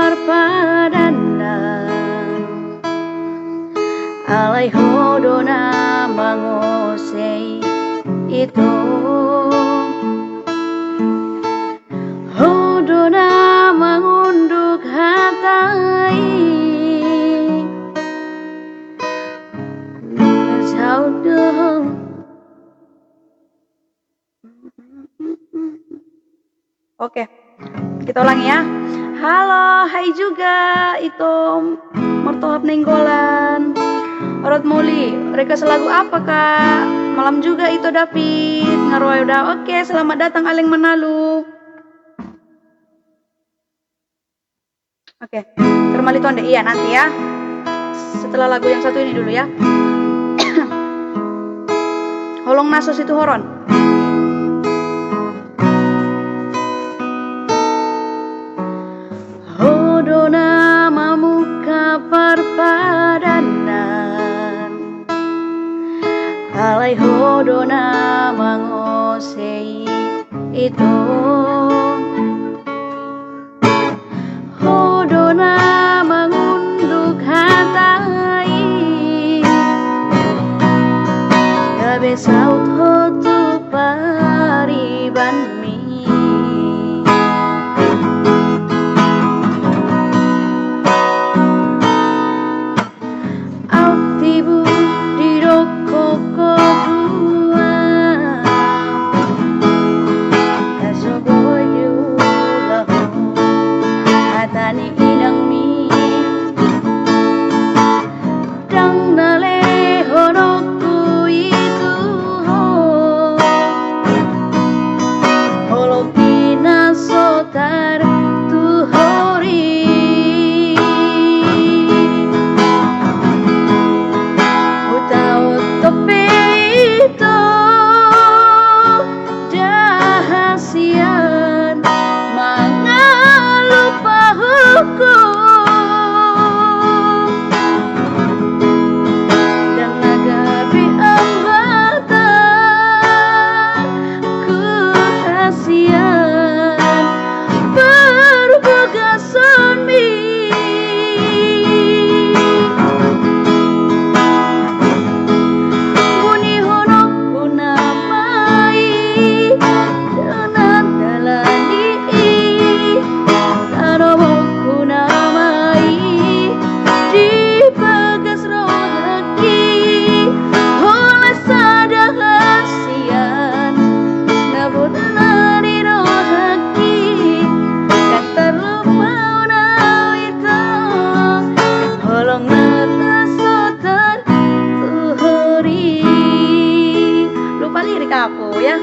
parpadanan alay hodo na mangosay ito hodo na mangundog hatay saudo. Oke, kita ulangi ya. Halo, hai juga itu mertohap nenggolan. Orot muli, mereka selagu apa kak? Malam juga itu David ngaruai udah. Oke, selamat datang Aleng Manalu. Oke, termali tonde iya nanti ya. Setelah lagu yang satu ini dulu ya. Holong nasos itu horon. Hodo namamu parpadanan alay hodo na mangosay ito hodo na mangundog hatay gabi saut hotu pariban mi tibu di rokok kedua kasogoy diulah hatani inang mi dang nale honokku itu holokina sotar tu hori Topito dahasian mga lupa hukum dan nagabi ang bata kuhasian berbugasan mi aku ya.